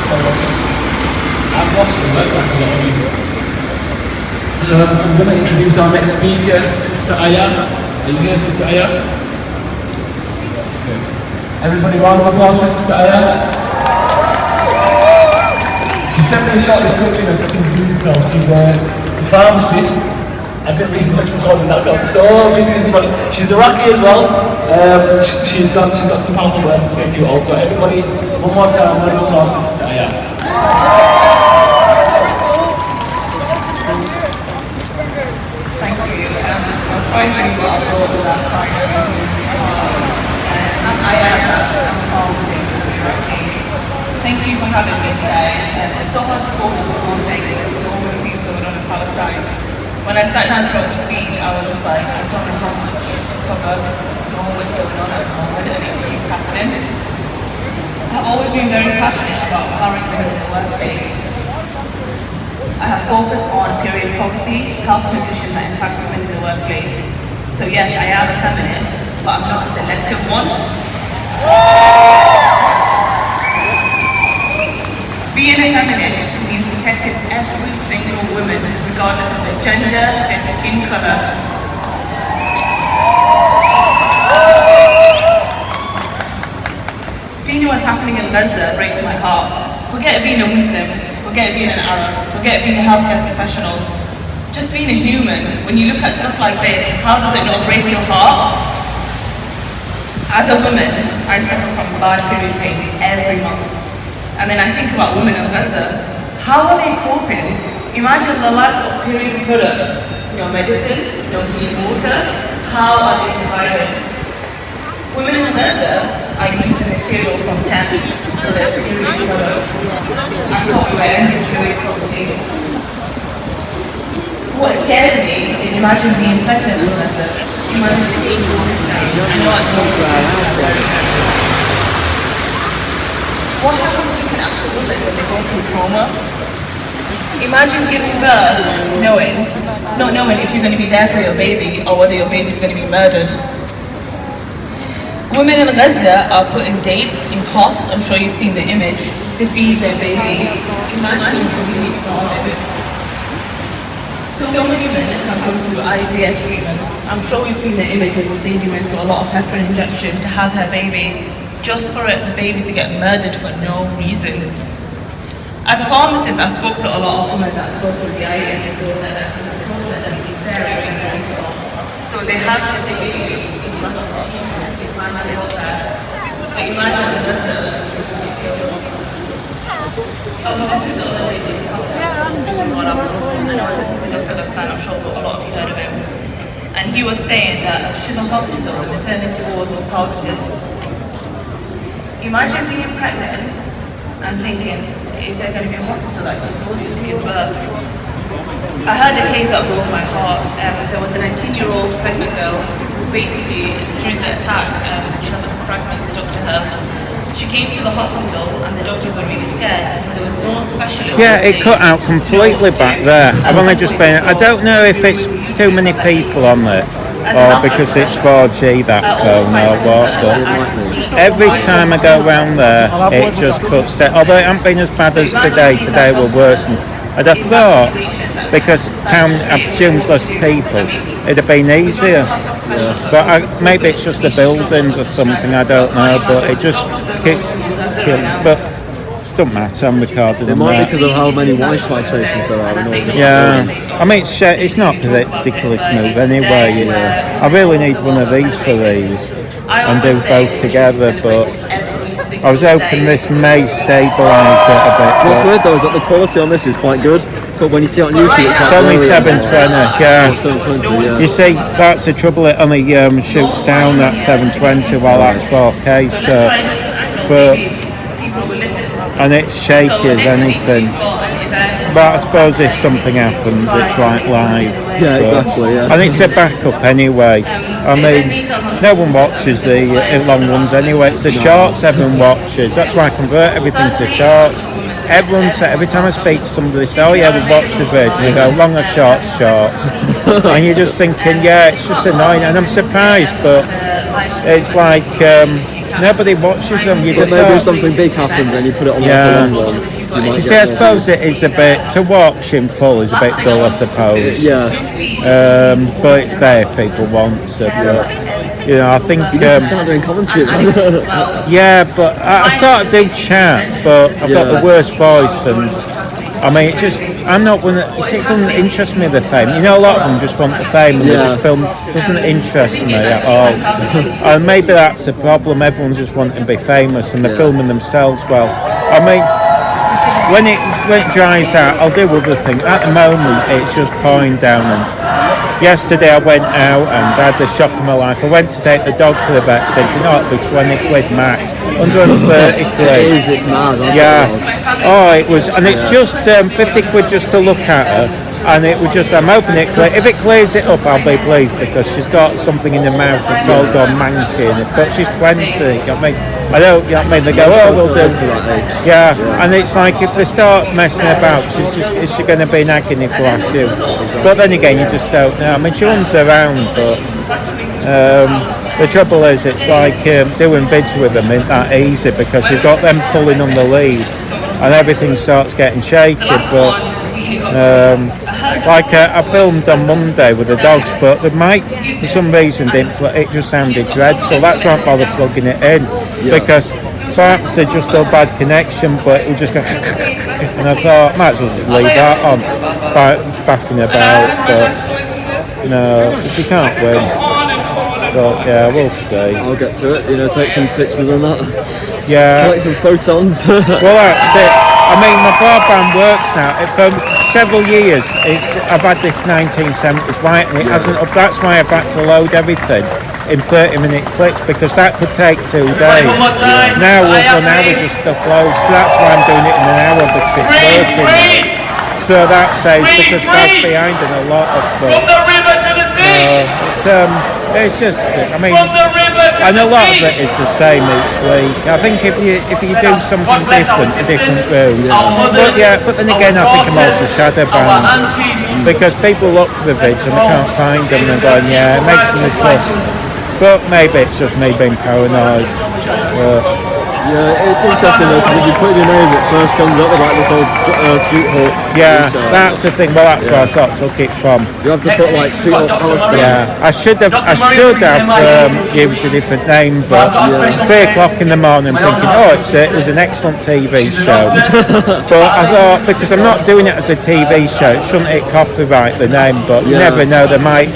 So I've lost the work like a lot of you. I'm going to introduce our next speaker, Sister Aya. Are you here, Sister Aya? Good. Everybody round of applause for Sister Aya. She sent me a short description of introducing herself. She's a pharmacist. I didn't read much more than that. I got so busy this morning. She's Iraqi as well. She's got some powerful words to say to you also. Everybody, one more time, round of applause for Sister Aya. Thank you. Surprisingly, well, I wrote that part. Thank you for having me today. It's so hard to focus on one thing. There's so many things going on in Palestine. When I sat down to write the speech, I was just like, I don't know how much to cover. There's so much going on at the moment and it keeps happening. I've always been very passionate about empowering women in the workplace. I have focused on period poverty, health conditions that impact women in the workplace. So yes, I am a feminist, but I'm not a selective one. Being a feminist means protecting every single woman, regardless of their gender, their skin colour. Seeing what's happening in Gaza breaks my heart. Forget being a Muslim, forget being an Arab, forget being a healthcare professional. Just being a human, when you look at stuff like this, how does it not break your heart? As a woman, I suffer from bad period pain every month. And then I think about women in Gaza. How are they coping? Imagine the lack of period products, no medicine, no clean water. How are they surviving? Women in Gaza are using material from tents for their period products. I thought we were ending period poverty. What scares me is imagine being pregnant in Gaza. Imagine being what happens to an actual woman when they go through trauma? Imagine giving birth not knowing if you're going to be there for your baby or whether your baby's going to be murdered. Women in Gaza are putting dates in costs, I'm sure you've seen the image, to feed their baby. Imagine being so many women have gone through IVF treatments. I'm sure we've seen the image of this lady went through a lot of heparin injection to have her baby, just for the baby to get murdered for no reason. As a pharmacist, I've spoken to a lot of women that go through the IVF process, and the process is very difficult. So they have the baby, it's not a problem, they find out there. But imagine the murder, which is killed. This is the other day, I was listening to Dr. Hassan, I'm sure a lot of you heard of him. And he was saying that Shiva Hospital, the maternity ward, was targeted. Imagine being pregnant and thinking, is there going to be a hospital that can go to give birth? I heard a case that broke my heart. There was a 19-year-old pregnant girl who basically, during the attack, she had a fragment stuck to her. She came to the hospital and the doctors were really scared because there was no specialist. Yeah, it cut out completely back there. I've only just been, I don't know if it's too many people on there or because it's 4G that phone or what, but every time I go round there it just cuts down. Although it hasn't been as bad as today were worse, and I'd have thought because town assumes less people it'd have been easier. Yeah. But maybe it's just the buildings or something, I don't know, but it just kills. But it doesn't matter, I'm recording. It might be because of how many Wi-Fi stations there are in all different buildings. I mean, it's not particularly smooth anyway. Yeah. I really need one of these for these and do both together, but I was hoping this may stabilise it a bit. What's weird though is that the quality on this is quite good, but when you see it on YouTube it's only 720, yeah. 720, yeah. You see, that's the trouble, it only shoots down at 720 while that's 4K, so, but, and it's shaky as anything. But I suppose if something happens, it's like live. Yeah, so. Exactly, yeah. And it's a backup anyway. I mean, no one watches the long ones anyway. It's the shorts everyone watches. That's why I convert everything to shorts. Everyone says, every time I speak to somebody, they say, oh yeah, we watch the video. They go, long or shorts. And you're just thinking, yeah, it's just annoying. And I'm surprised, but it's like nobody watches them. You But just maybe don't- if something big happens and you put it on Yeah. like a long one, you might You see, get I more suppose views. it is a bit to watch in full is a bit dull, I suppose. Yeah. But it's there if people want to. But, you know, I think. You need to start doing commentary. Yeah, but I sort of do chat, but I've got the worst voice, and I mean, it just, I'm not one that, you see, it doesn't interest me, the fame. You know, a lot of them just want the fame, and they just film, doesn't interest me at all. And maybe that's the problem, everyone's just wanting to be famous, and they're filming themselves well. I mean, when it dries out, I'll do other things. At the moment, it's just pouring down, and yesterday I went out and I had the shock of my life. I went to take the dog to the vet, thinking, oh, it'd be 20 quid max, 130 quid. It is, it's mad. Yeah. Oh, it was, and it's just 50 quid just to look at her, and it was just, I'm hoping it clear. If it clears it up, I'll be pleased, because she's got something in her mouth that's all gone manky, but she's 20. You know what I mean? I don't, you know what I mean? They go, oh, we'll do. Yeah, and it's like if they start messing about, is she going to be nagging if we have to? But then again, you just don't know. I mean, she runs around, but the trouble is, it's like doing vids with them isn't that easy, because you've got them pulling on the lead, and everything starts getting shaky. But I filmed on Monday with the dogs, but the mic for some reason it just sounded dreadful. That's why I don't bother plugging it in, because perhaps it's just a bad connection, but it would just go and I thought, might as well just leave that on, backing about. But no, if you can't win. But yeah, we'll see. I'll get to it, take some pictures and that. Yeah. Collect some photons. Well, that's it. I mean, my broadband works now. For several years, I've had this 1970s white, and it hasn't. That's why I've had to load everything in 30-minute clips, because that could take 2 days. Now we've run hours of stuff loads, so that's why I'm doing it in an hour, because it's working. So that saves, because that's behind in a lot of stuff. From the river to the sea. It's just, I mean, and a lot of it is the same each week. I think if you do something different, a different route. But then again, I think I'm also shadow banned, because people look for the vids and they can't find them, and they're going, yeah, it makes me sus. But maybe it's just me being paranoid. Yeah, it's interesting though, because if you put your name, it first comes up with like this old Street Hawk. Yeah, that's the thing. Well, that's where I sort of took it from. You have to put like Street Hawk Palestinian. Yeah, I should have used a different name, but 3 o'clock in the morning, I'm thinking, it was an excellent TV show. But I thought, because I'm not doing it as a TV show, it shouldn't it copyright the name? But you never know. They might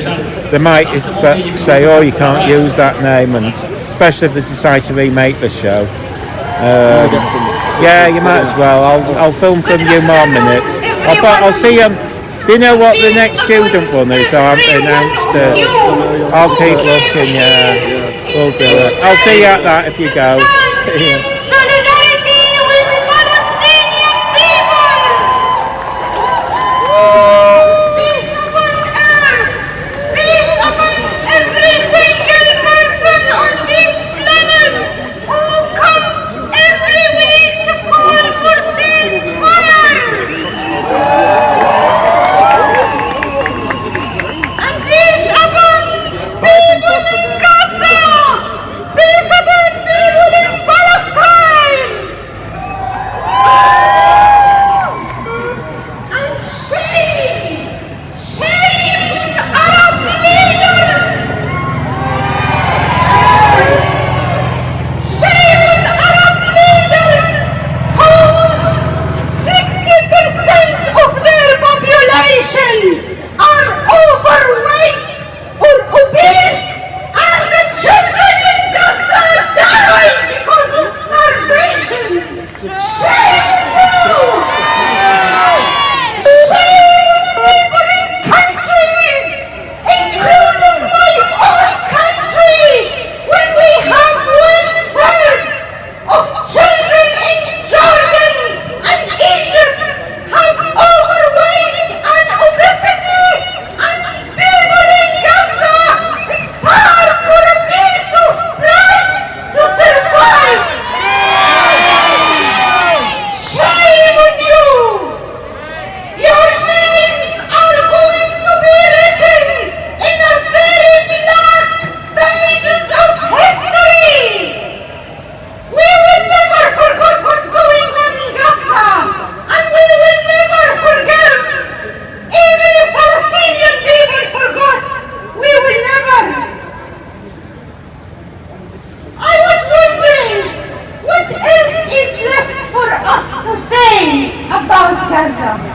say, oh, you can't use that name, and especially if they decide to remake the show. Yeah, you might as well. I'll film for a few more minutes. I'll see you. Do you know what the next student one is? I haven't announced it. I'll keep looking. Yeah, we'll do it. I'll see you at that if you go. Solidarity with Palestinian people! Peace upon earth! Peace upon every single person on this planet who come every week to call for ceasefire! And peace upon people in Gaza! Peace upon people in Palestine! cancer.